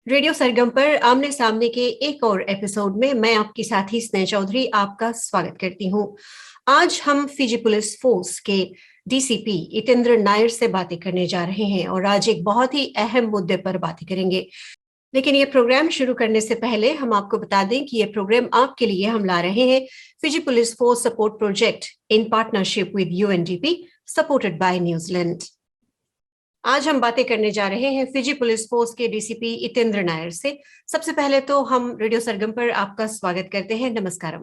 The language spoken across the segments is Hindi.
रेडियो सरगम पर आमने सामने के एक और एपिसोड में मैं आपकी साथी स्नेह चौधरी आपका स्वागत करती हूँ। आज हम फिजी पुलिस फोर्स के डीसीपी इतेंद्र नायर से बातें करने जा रहे हैं और आज एक बहुत ही अहम मुद्दे पर बातें करेंगे। लेकिन ये प्रोग्राम शुरू करने से पहले हम आपको बता दें कि ये प्रोग्राम आपके लिए हम ला रहे हैं Fiji police force support project in partnership with UNDP supported by New Zealand. आज हम बातें करने जा रहे हैं फिजी पुलिस फोर्स के डीसीपी इतेंद्र नायर से। सबसे पहले तो हम रेडियो सरगम पर आपका स्वागत करते हैं। नमस्कारम।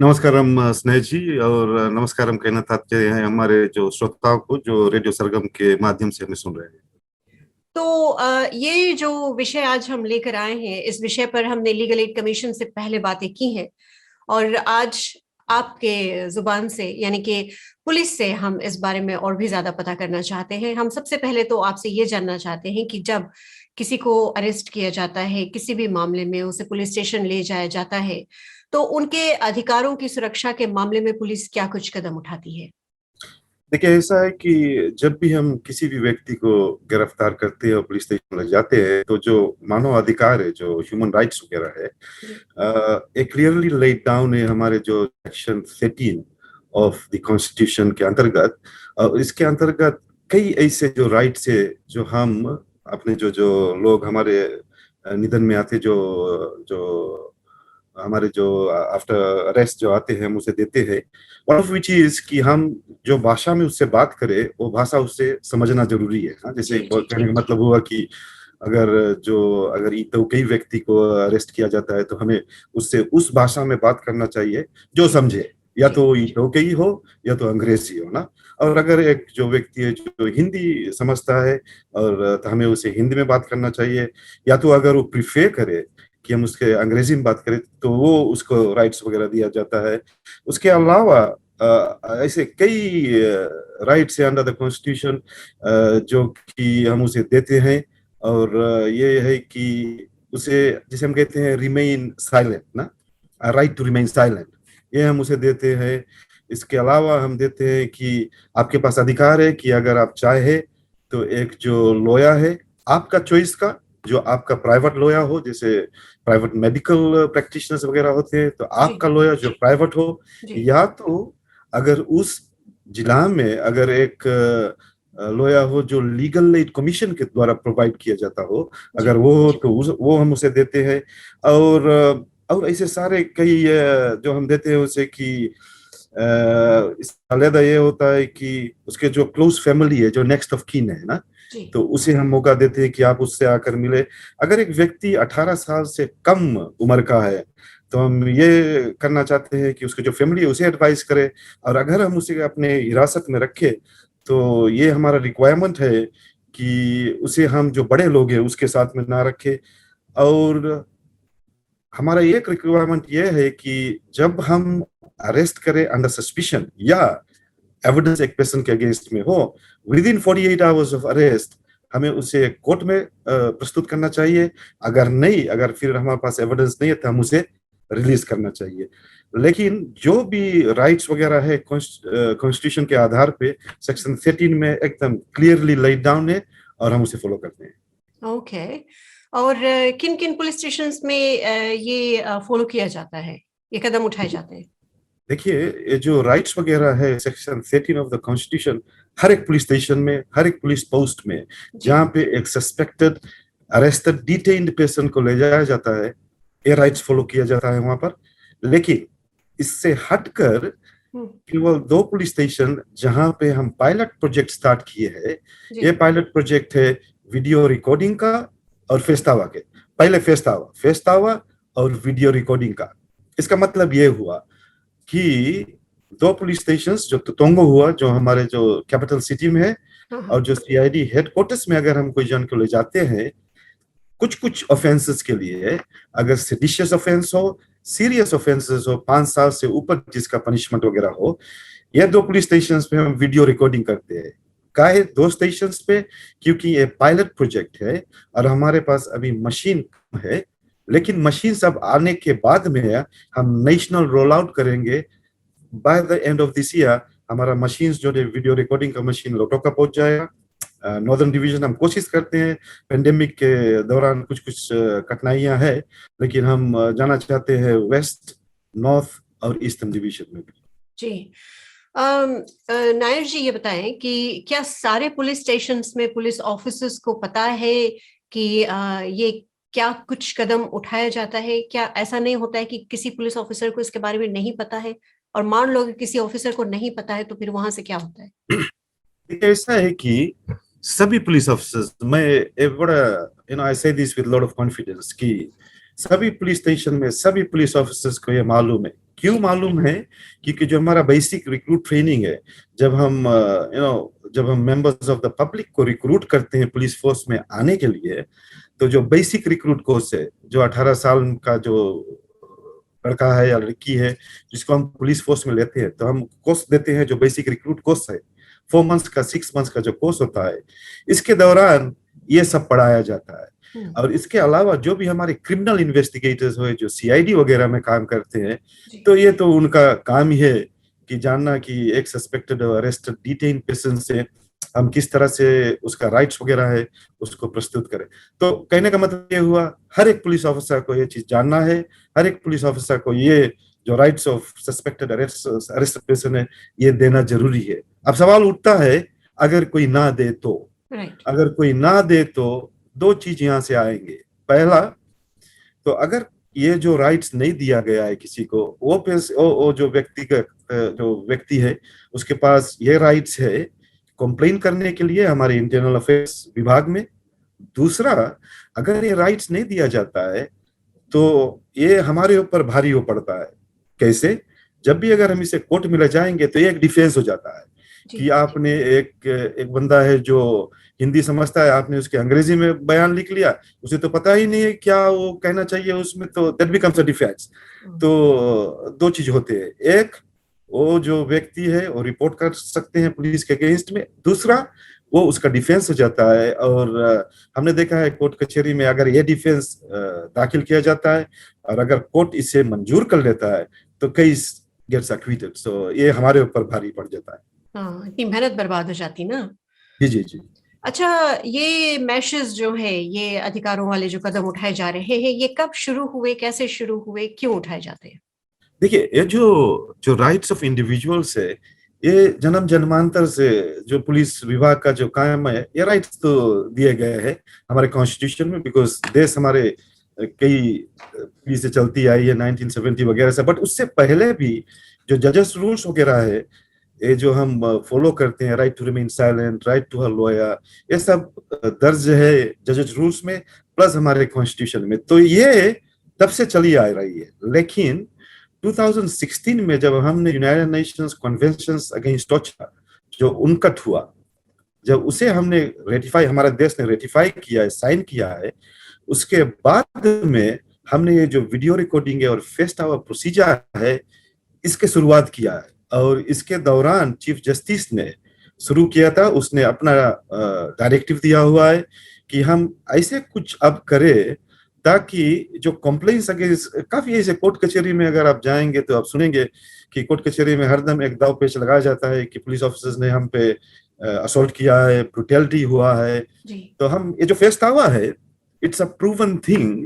नमस्कारम स्नेह जी, और नमस्कारम कहना चाहते हैं हमारे जो श्रोताओं को जो रेडियो सरगम के माध्यम से हमें सुन रहे हैं। तो ये जो विषय आज हम लेकर आए हैं, इस विषय पर हमने लीगल एड कमीशन से पहले बातें की हैं और आज आपके जुबान से यानी कि पुलिस से हम इस बारे में और भी ज्यादा पता करना चाहते हैं। हम सबसे पहले तो आपसे ये जानना चाहते हैं कि जब किसी को अरेस्ट किया जाता है, किसी भी मामले में उसे पुलिस स्टेशन ले जाया जाता है, तो उनके अधिकारों की सुरक्षा के मामले में पुलिस क्या कुछ कदम उठाती है? देखिए, ऐसा है कि जब भी हम किसी भी व्यक्ति को गिरफ्तार करते हैं और पुलिस स्टेशन ले जाते हैं, तो जो मानव अधिकार है, जो ह्यूमन राइट्स वगैरह है, एक क्लियरली लेड डाउन है हमारे जो सेक्शन 13 ऑफ द कॉन्स्टिट्यूशन के अंतर्गत। इसके अंतर्गत कई ऐसे जो राइट्स है जो हम अपने जो जो लोग हमारे निधन में आते, जो जो हमारे जो आफ्टर अरेस्ट जो आते हैं, हम उसे देते हैं। वन ऑफ विच इज कि हम जो भाषा में उससे बात करें, वो भाषा उससे समझना जरूरी है। हाँ, जैसे कहने का मतलब हुआ कि अगर तो कई व्यक्ति को अरेस्ट किया जाता है, तो हमें उससे उस भाषा में बात करना चाहिए जो समझे, या तो ईटोकई हो या तो अंग्रेजी हो ना। और अगर एक जो व्यक्ति है जो हिंदी समझता है, और तो हमें उसे हिंदी में बात करना चाहिए, या तो अगर वो प्रिफेयर करे कि हम उसके अंग्रेजी में बात करें, तो वो उसको राइट्स वगैरह दिया जाता है। उसके अलावा ऐसे कई राइट्स है अंडर द कॉन्स्टिट्यूशन जो कि हम उसे देते हैं। और ये है कि उसे, जिसे हम कहते हैं रिमेन साइलेंट ना, राइट टू रिमेन साइलेंट, ये हम उसे देते हैं। इसके अलावा हम देते हैं कि आपके पास अधिकार है कि अगर आप चाहे तो एक जो लॉयर है आपका चॉइस का, जो आपका प्राइवेट लॉयर हो, जैसे प्राइवेट मेडिकल प्रैक्टिशनर्स वगैरह होते हैं, तो आपका लॉयर जो प्राइवेट हो, या तो अगर उस जिला में अगर एक लॉयर हो जो लीगल एड कमीशन के द्वारा प्रोवाइड किया जाता हो, अगर वो हो तो वो हम उसे देते हैं। और ऐसे सारे कई जो हम देते हैं उसे कि इसका अलग ये होता है कि उसके जो क्लोज फैमिली है, जो नेक्स्ट ऑफ कीन है ना, तो उसे हम मौका देते हैं कि आप उससे आकर मिले। अगर एक व्यक्ति 18 साल से कम उम्र का है, तो हम ये करना चाहते हैं कि उसकी जो फैमिली है उसे एडवाइस करे। और अगर हम उसे अपने हिरासत में रखें, तो ये हमारा रिक्वायरमेंट है कि उसे हम जो बड़े लोग हैं उसके साथ में ना रखें। और हमारा एक रिक्वायरमेंट ये है कि जब हम अरेस्ट करें अंडर सस्पिशन या एविडेंस एक पर्सन के अगेंस्ट में हो, with in 48 hours of arrest हमें उसे कोर्ट में प्रस्तुत करना चाहिए। अगर फिर हमारे पास एविडेंस नहीं है, तो हम उसे रिलीज करना चाहिए। लेकिन जो भी राइट्स वगैरह है कॉन्स्टिट्यूशन के आधार पे सेक्शन 13 में एकदम क्लियरली लाइड डाउन है, और हम उसे फॉलो करते हैं। ओके। और किन किन पुलिस स्टेशन में ये फॉलो किया जाता है, ये कदम उठाए जाते हैं? देखिए, जो राइट्स वगैरह है सेक्शन 13 ऑफ द कॉन्स्टिट्यूशन, हर एक पुलिस स्टेशन में, हर एक पुलिस पोस्ट में जहाँ पे एक सस्पेक्टेड अरेस्टेड डिटेन्ड पर्सन को ले जाया जाता है, ये राइट्स फॉलो किया जाता है वहां पर। लेकिन इससे हटकर केवल 2 पुलिस स्टेशन जहां पे हम पायलट प्रोजेक्ट स्टार्ट किए हैं, ये पायलट प्रोजेक्ट है वीडियो रिकॉर्डिंग का और फेस्तावा के। पहले फेस्तावा और वीडियो रिकॉर्डिंग का। इसका मतलब ये हुआ कि 2 पुलिस स्टेशन जो तोंगो हुआ, जो हमारे जो कैपिटल सिटी में है, और जो सीआईडी हेडक्वार्टर्स में अगर हम कोई जन को ले जाते हैं कुछ कुछ ऑफेंसेस के लिए, अगर सेडिशियस ऑफेंस हो, सीरियस ऑफेंसेस हो, 5 साल से ऊपर जिसका पनिशमेंट वगैरह हो, ये 2 पुलिस स्टेशन पे हम वीडियो रिकॉर्डिंग करते हैं। काहे 2 स्टेशन पे? क्योंकि ये पायलट प्रोजेक्ट है और हमारे पास अभी मशीन है। लेकिन मशीन सब आने के बाद में हम नेशनल रोल आउट करेंगे। By the end of this year हमारा मशीन जो है वीडियो रिकॉर्डिंग का मशीन लोटो का पहुंच जाएगा, नॉर्दर्न डिवीजन हम कोशिश करते हैं, पेंडेमिक के दौरान कुछ कुछ कठिनाइयां है, लेकिन हम जाना चाहते हैं वेस्ट, नॉर्थ और ईस्टर्न डिवीजन में भी। जी। नायर जी, ये बताएं कि क्या सारे पुलिस स्टेशंस में पुलिस ऑफिसर्स को पता है कि ये क्या कुछ कदम उठाया जाता है? क्या ऐसा नहीं होता है कि किसी पुलिस ऑफिसर को इसके बारे में नहीं पता है, और मान लो कि किसी ऑफिसर को नहीं पता है तो फिर वहां से क्या होता है? ऐसा है कि सभी पुलिस ऑफिसर्स, मैं एक बड़ा आई से this with lot of confidence कि सभी पुलिस स्टेशन में सभी पुलिस ऑफिसर्स को ये मालूम है। क्यों मालूम है? क्योंकि जो हमारा बेसिक रिक्रूट ट्रेनिंग है, जब हम मेंबर्स ऑफ द पब्लिक को रिक्रूट करते हैं पुलिस फोर्स में आने के लिए, तो जो बेसिक रिक्रूट कोर्स है, जो 18 साल का जो लड़का है या लड़की है जिसको हम पुलिस फोर्स में लेते हैं, तो हम कोर्स देते हैं जो बेसिक रिक्रूट कोर्स है, 4 मंथ्स का 6 मंथ्स का जो कोर्स होता है, इसके दौरान ये सब पढ़ाया जाता है। और इसके अलावा जो भी हमारे क्रिमिनल इन्वेस्टिगेटर्स हुए जो सीआईडी वगैरह में काम करते हैं, तो ये तो उनका काम ही है कि जानना कि एक सस्पेक्टेड अरेस्टेड डिटेन पर्सन से हम किस तरह से उसका राइट्स वगैरह है उसको प्रस्तुत करें। तो कहने का मतलब ये हुआ, हर एक पुलिस ऑफिसर को ये चीज जानना है, हर एक पुलिस ऑफिसर को ये जो rights of suspected arrested person है ये देना जरूरी है। अब सवाल उठता है, अगर कोई ना दे तो अगर कोई ना दे तो 2 चीज यहां से आएंगे। पहला, तो अगर ये जो राइट्स नहीं दिया गया है किसी को, वो जो व्यक्ति है उसके पास ये राइट्स है कंप्लेन करने के लिए हमारे इंटरनल अफेयर्स विभाग में। दूसरा, अगर ये राइट्स नहीं दिया जाता है तो ये हमारे ऊपर भारी हो पड़ता है। कैसे? जब भी अगर हम इसे कोर्ट में ले जाएंगे तो ये एक डिफेंस हो जाता है कि आपने एक बंदा है जो हिंदी समझता है, आपने उसके अंग्रेजी में बयान लिख लिया, उसे तो पता ही नहीं है क्या वो कहना चाहिए उसमें, तो दैट बिकम्स अ डिफेंस। तो 2 चीज होते हैं, एक वो जो व्यक्ति है वो रिपोर्ट कर सकते हैं पुलिस के अगेंस्ट में, दूसरा वो उसका डिफेंस हो जाता है। और हमने देखा है कोर्ट कचहरी में अगर ये डिफेंस दाखिल किया जाता है और अगर कोर्ट इसे मंजूर कर लेता है तो केस गेट्स एक्विटेड। सो ये हमारे ऊपर भारी पड़ जाता है। हाँ, इतनी मेहनत बर्बाद हो जाती ना। जी जी जी। अच्छा, ये मैशेस जो है, ये अधिकारों वाले जो कदम उठाए जा रहे हैं, ये कब शुरू हुए, कैसे शुरू हुए, क्यों उठाए जाते हैं? देखिए, ये जो जो राइट्स ऑफ इंडिविजुअल्स है, ये जन्म जन्मांतर से जो पुलिस विभाग का जो कायम है, ये राइट्स तो दिए गए हैं हमारे कॉन्स्टिट्यूशन में, बिकॉज देश हमारे कई पीढ़ी से चलती आई है 1970 वगैरह से। बट उससे पहले भी जो जजेस रूल्स वगैरह है, ये जो हम फॉलो करते हैं, right to remain silent, right to a lawyer, ये सब दर्ज है जजेस रूल्स में प्लस हमारे कॉन्स्टिट्यूशन में। तो ये तब से चली आ रही है। लेकिन 2016 में जब हमने United Nations convention against torture जो उनकट हुआ, जब उसे हमने रेटिफाई, हमारे देश ने रेटिफाई किया है, साइन किया है, उसके बाद में हमने ये जो वीडियो रिकॉर्डिंग है और फेस्ट आवर प्रोसीजर है, इसके शुरुआत किया है। और इसके दौरान चीफ जस्टिस ने शुरू किया था, उसने अपना डायरेक्टिव दिया हुआ है कि हम ऐसे कुछ अब करें ताकि जो कंप्लेंट्स अगेंस्ट, काफी ऐसे कोर्ट कचहरी में अगर आप जाएंगे तो आप सुनेंगे कि कोर्ट कचहरी में हरदम एक दाव पेच लगाया जाता है कि पुलिस ऑफिसर्स ने हम पे असॉल्ट किया है, ब्रूटैलिटी हुआ है। तो हम ये जो फेस्ट हुआ है, इट्स अ प्रूवन थिंग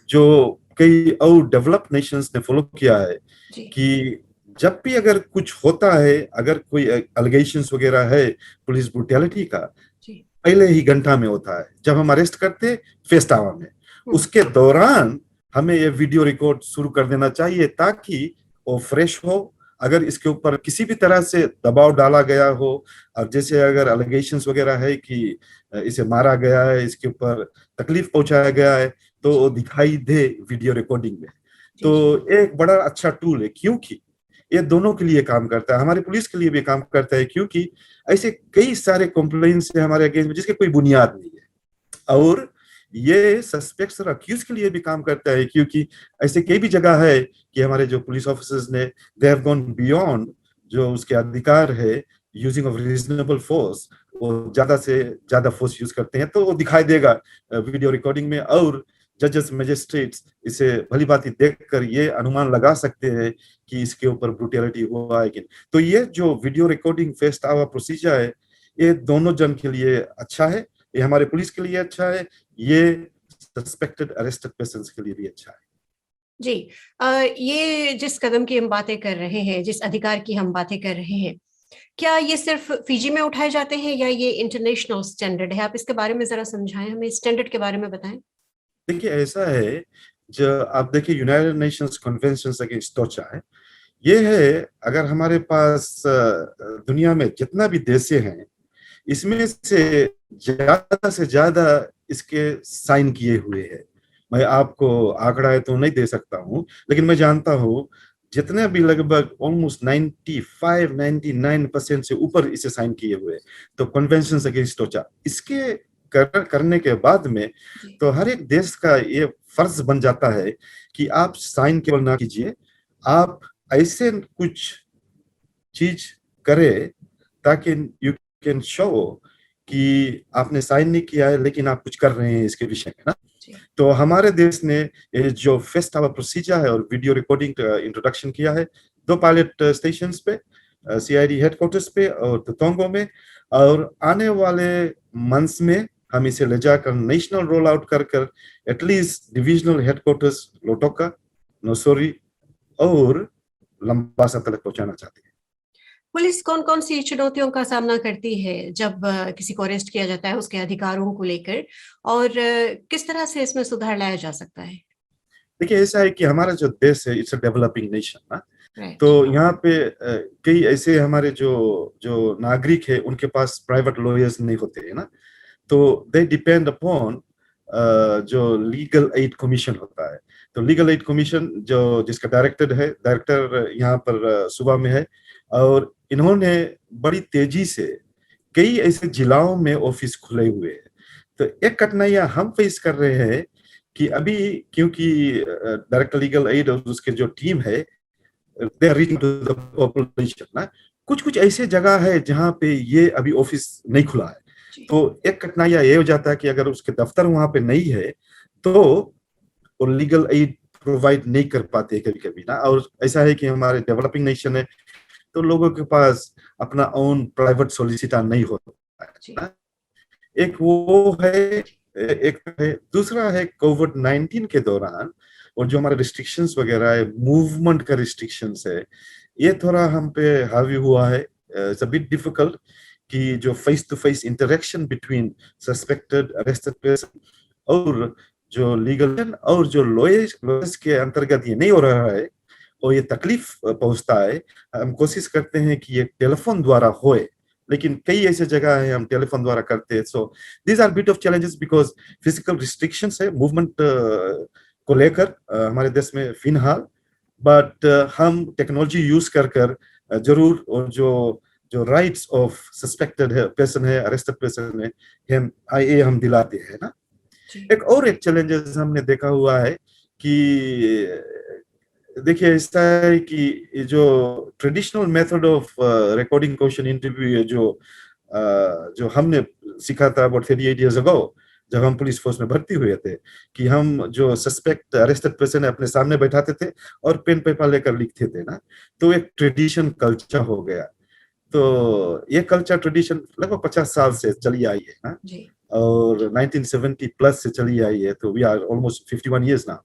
जो कई और डेवलप्ड नेशंस ने फॉलो किया है कि जब भी अगर कुछ होता है, अगर कोई एलिगेशंस वगैरह है पुलिस ब्रूटैलिटी का, पहले ही घंटा में होता है जब हम अरेस्ट करते फेस्ट आवर में। उसके दौरान हमें ये वीडियो रिकॉर्ड शुरू कर देना चाहिए ताकि वो फ्रेश हो। अगर इसके ऊपर किसी भी तरह से दबाव डाला गया हो, और जैसे अगर एलिगेशंस वगैरह है कि इसे मारा गया है, इसके ऊपर तकलीफ पहुंचाया गया है, तो वो दिखाई दे वीडियो रिकॉर्डिंग में। तो एक बड़ा अच्छा टूल है, क्योंकि ये दोनों के लिए काम करता है, हमारी पुलिस के लिए भी काम करता है, क्योंकि ऐसे कई सारे कंप्लेंट्स है हमारे अगेंस्ट में जिसके कोई बुनियाद नहीं है। और ये सस्पेक्ट्स और अक्यूज के लिए भी काम करता है, क्योंकि ऐसे कई भी जगह है कि हमारे जो पुलिस ऑफिसर्स ने दे हैव गॉन बियॉन्ड जो उसके अधिकार है, यूजिंग ऑफ रीजनेबल फोर्स, वो ज्यादा से ज्यादा फोर्स यूज करते हैं, तो वो दिखाई देगा वीडियो रिकॉर्डिंग में। और जजेस मजिस्ट्रेट्स इसे भली भांति देखकर ये अनुमान लगा सकते हैं कि इसके ऊपर ब्रूटैलिटी हुआ है कि नहीं। तो ये जो video recording first our procedure है, ये दोनों जन के लिए अच्छा है, ये हमारे पुलिस के लिए अच्छा है, ये सस्पेक्टेड अरेस्टेड पर्सन्स के लिए भी अच्छा है। जी, ये जिस कदम की हम बातें कर रहे हैं, जिस अधिकार की हम बातें कर रहे हैं, क्या ये सिर्फ फिजी में उठाए जाते हैं या ये इंटरनेशनल स्टैंडर्ड है? आप इसके बारे में जरा समझाएं, हमें स्टैंडर्ड के बारे में बताएं। देखिए ऐसा है, जो आप देखिए United Nations convention against torture है, ये है, अगर हमारे पास दुनिया में जितना भी देश हैं, इसमें से ज्यादा इसके साइन किए हुए हैं। मैं आपको आंकड़ा है तो नहीं दे सकता हूं, लेकिन मैं जानता हूं जितने भी लगभग ऑलमोस्ट 95-99% से ऊपर इसे साइन किए हुए। तो कन्वेंशन अगेंस्ट टॉर्चर इसके करने के बाद में तो हर एक देश का ये फर्ज बन जाता है कि आप साइन केवल ना कीजिए, आप ऐसे कुछ चीज करे ताकि यू कैन शो कि आपने साइन नहीं किया है लेकिन आप कुछ कर रहे हैं इसके विषय में ना। तो हमारे देश ने ये जो फेस्ट आवर प्रोसीजर है और वीडियो रिकॉर्डिंग इंट्रोडक्शन किया है 2 पायलट स्टेशन पे, सीआईडी हेडक्वार्टर्स पे और तोंगो में, और आने वाले मंथ्स में हम इसे ले जाकर नेशनल रोल आउट कर एटलीस्ट डिविजनल हेडक्वार्टर्स लोटोका, नोसोरी और लंबासा तक पहुंचाना चाहते हैं। पुलिस कौन कौन सी चुनौतियों का सामना करती है जब किसी को अरेस्ट किया जाता है उसके अधिकारों को लेकर, और किस तरह से इसमें सुधार लाया जा सकता है? देखिए ऐसा है कि हमारा जो देश है इट्स अ डेवलपिंग नेशन ना, राइट। तो यहाँ पे कई ऐसे हमारे जो जो नागरिक है उनके पास प्राइवेट लॉयर्स नहीं होते हैं ना, तो दे डिपेंड अपॉन जो लीगल एड कमीशन होता है। तो लीगल एड कमीशन जो जिसका डायरेक्टर यहाँ पर सुबह में है, और इन्होंने बड़ी तेजी से कई ऐसे जिलाओं में ऑफिस खुले हुए हैं। तो एक कठिनाइयां हम फेस कर रहे हैं कि अभी क्योंकि डायरेक्टर लीगल एड और उसके जो टीम है they are reaching to the population ना, कुछ कुछ ऐसे जगह है जहाँ पे ये अभी ऑफिस नहीं खुला है। तो एक कठिनाइयां ये हो जाता है कि अगर उसके दफ्तर वहां पे नहीं है तो वो लीगल एड प्रोवाइड नहीं कर पाते कभी कभी ना। और ऐसा है कि हमारे डेवलपिंग नेशन है तो लोगों के पास अपना ओन प्राइवेट सॉलिसिटर नहीं होता है। एक वो है, एक है, दूसरा है कोविड-19 के दौरान और जो हमारे रिस्ट्रिक्शंस वगैरह है, मूवमेंट का रिस्ट्रिक्शंस है, ये थोड़ा हम पे हावी हुआ है। इट्स अ बिट डिफिकल्ट कि जो face to face interaction between suspected arrested person और जो लीगल और जो लॉयर्स के अंतर्गत ये नहीं हो रहा है और ये तकलीफ पहुंचता है। हम कोशिश करते हैं कि ये टेलीफोन द्वारा होए, लेकिन कई ऐसे जगह है हम टेलीफोन द्वारा करते हैं। So these are bit of challenges because physical restrictions है मूवमेंट को लेकर हमारे देश में फिलहाल, बट हम टेक्नोलॉजी यूज कर जरूर, और जो जो राइट्स ऑफ सस्पेक्टेड पर्सन है, अरेस्टेड पर्सन है, हम दिलाते हैं ना। एक चैलेंजेस हमने देखा हुआ है कि देखिए ऐसा है कि जो traditional method of recording question interview है जो हमने सीखा था अबाउट 38 years ago जब हम पुलिस फोर्स में भर्ती हुए थे, कि हम जो सस्पेक्ट अरेस्टेड पर्सन है अपने सामने बैठाते थे और पेन पेपर लेकर लिखते थे ना, तो एक ट्रेडिशन कल्चर हो गया। तो ये कल्चर ट्रेडिशन लगभग 50 साल से चली आई है ना, और 1970 प्लस से चली आई है, तो वी आर ऑलमोस्ट 51 years ना।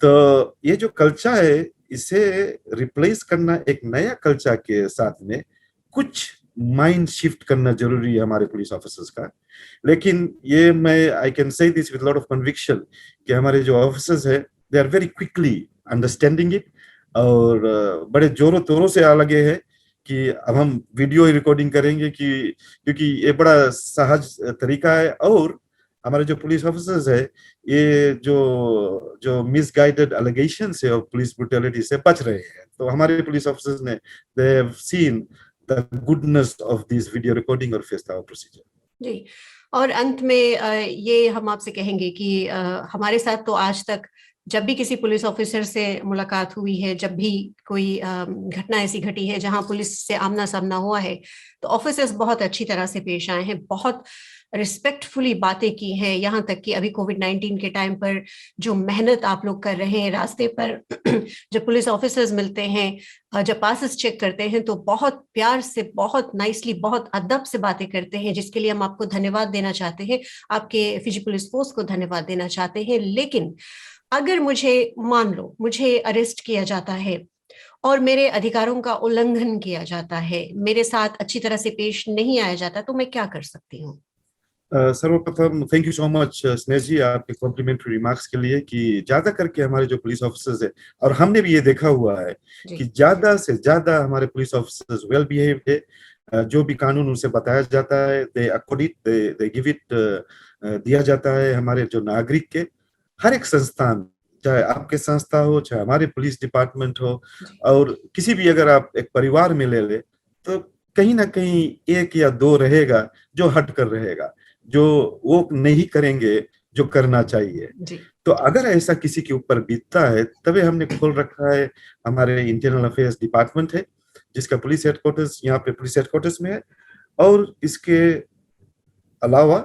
तो ये जो कल्चर है इसे रिप्लेस करना एक नया कल्चर के साथ में कुछ माइंड शिफ्ट करना जरूरी है हमारे पुलिस ऑफिसर्स का। लेकिन ये मैं I can say this with lot of conviction कि हमारे जो ऑफिसर्स है they are very quickly understanding it, और बड़े जोरों तोरों से आ लगे हैं कि अब हम वीडियो रिकॉर्डिंग करेंगे क्योंकि ये बड़ा सहज तरीका है। और हमारे जो पुलिस ऑफिसर्स है ये जो जो मिसगाइडेड एलिगेशंस है और पुलिस ब्रूटैलिटी से बच रहे हैं। तो हमारे पुलिस ऑफिसर्स ने they have seen the goodness of this video recording और फेस आवर प्रोसीजर। जी, और अंत में ये हम आपसे कहेंगे कि हमारे साथ तो आज तक जब भी किसी पुलिस ऑफिसर से मुलाकात हुई है, जब भी कोई घटना ऐसी घटी है जहां पुलिस से आमना सामना हुआ है, तो ऑफिसर्स बहुत अच्छी तरह से पेश आए हैं, बहुत रिस्पेक्टफुली बातें की हैं। यहाँ तक कि अभी कोविड-19 के टाइम पर जो मेहनत आप लोग कर रहे हैं रास्ते पर जब पुलिस ऑफिसर्स मिलते हैं, जब पासेस चेक करते हैं, तो बहुत प्यार से, बहुत नाइसली, बहुत अदब से बातें करते हैं, जिसके लिए हम आपको धन्यवाद देना चाहते हैं, आपके फिजी पुलिस फोर्स को धन्यवाद देना चाहते हैं। लेकिन अगर मान लो मुझे अरेस्ट किया जाता है और मेरे अधिकारों का उल्लंघन किया जाता है, मेरे साथ अच्छी तरह से पेश नहीं आया जाता, तो मैं क्या कर सकती हूँ? सर्वप्रथम थैंक यू सो मच स्नेह जी, आपके कॉम्प्लीमेंट्री रिमार्क्स के लिए कि ज्यादा करके हमारे जो पुलिस ऑफिसर्स है, और हमने भी ये देखा हुआ है कि ज्यादा से ज्यादा हमारे पुलिस ऑफिसर्स वेल बिहेव है। जो भी कानून उनसे बताया जाता है, they accord it, they give it, दिया जाता है। हमारे जो नागरिक के हर एक संस्थान, चाहे आपके संस्था हो, चाहे हमारे पुलिस डिपार्टमेंट हो, और किसी भी, अगर आप एक परिवार में ले ले, तो कहीं ना कहीं एक या दो रहेगा जो हट कर रहेगा, जो वो नहीं करेंगे जो करना चाहिए। तो अगर ऐसा किसी के ऊपर बीतता है, तभी हमने खोल रखा है, हमारे इंटरनल अफेयर्स डिपार्टमेंट है, जिसका पुलिस हेडक्वार्टर्स यहाँ पे पुलिस हेडक्वार्टर्स में है। और इसके अलावा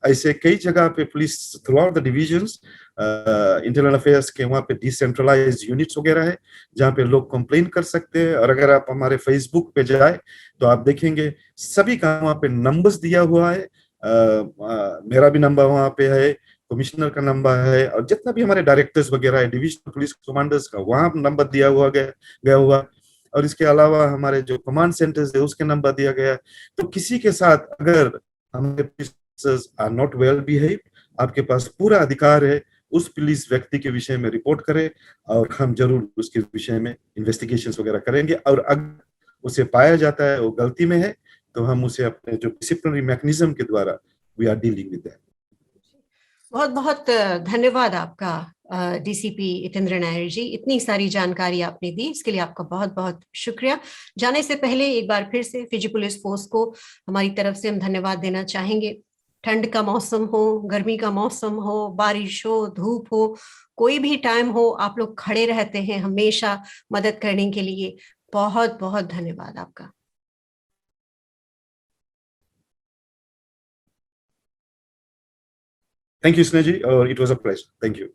ऐसे कई जगह पे police through out the divisions, internal affairs के वहाँ पे डिसेंट्रलाइज यूनिट्स वगैरह है, जहाँ पे लोग कंप्लेन कर सकते हैं। और अगर आप हमारे फेसबुक पे जाए तो आप देखेंगे सभी का वहाँ पे नंबर्स दिया हुआ है। मेरा भी नंबर वहाँ पे है, कमिश्नर का नंबर है, और जितना भी हमारे डायरेक्टर्स वगैरह है, डिविजनल पुलिस कमांडर्स का वहाँ नंबर दिया हुआ गया हुआ। और इसके अलावा हमारे जो कमांड सेंटर्स है उसके नंबर दिया गया। तो किसी के साथ अगर हमारे police are not well behave, आपके पास पूरा अधिकार है उस पुलिस व्यक्ति के विषय में रिपोर्ट करें, और हम जरूर उसके विषय में इन्वेस्टिगेशंस वगैरह करेंगे। और अगर उसे पाया जाता है वो गलती में है, तो हम उसे अपने जो डिसिप्लिनरी मैकेनिज्म के द्वारा we are dealing with that. बहुत बहुत धन्यवाद आपका डीसीपी इतेंद्र नायर जी, इतनी सारी जानकारी आपने दी, इसके लिए आपका बहुत बहुत शुक्रिया। जाने से पहले एक बार फिर से फिजी पुलिस फोर्स को हमारी तरफ से हम धन्यवाद देना चाहेंगे। ठंड का मौसम हो, गर्मी का मौसम हो, बारिश हो, धूप हो, कोई भी टाइम हो, आप लोग खड़े रहते हैं हमेशा मदद करने के लिए। बहुत बहुत धन्यवाद आपका। थैंक यू स्नेह जी, और it was a pleasure. Thank you.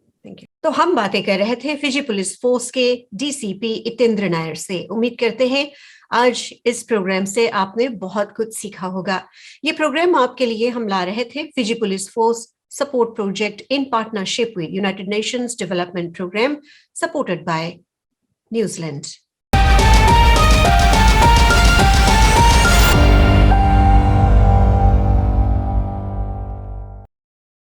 तो हम बातें कर रहे थे फिजी पुलिस फोर्स के डीसीपी इतेंद्र नायर से। उम्मीद करते हैं आज इस प्रोग्राम से आपने बहुत कुछ सीखा होगा। ये प्रोग्राम आपके लिए हम ला रहे थे Fiji police force support project in partnership with United Nations Development Programme supported by New Zealand.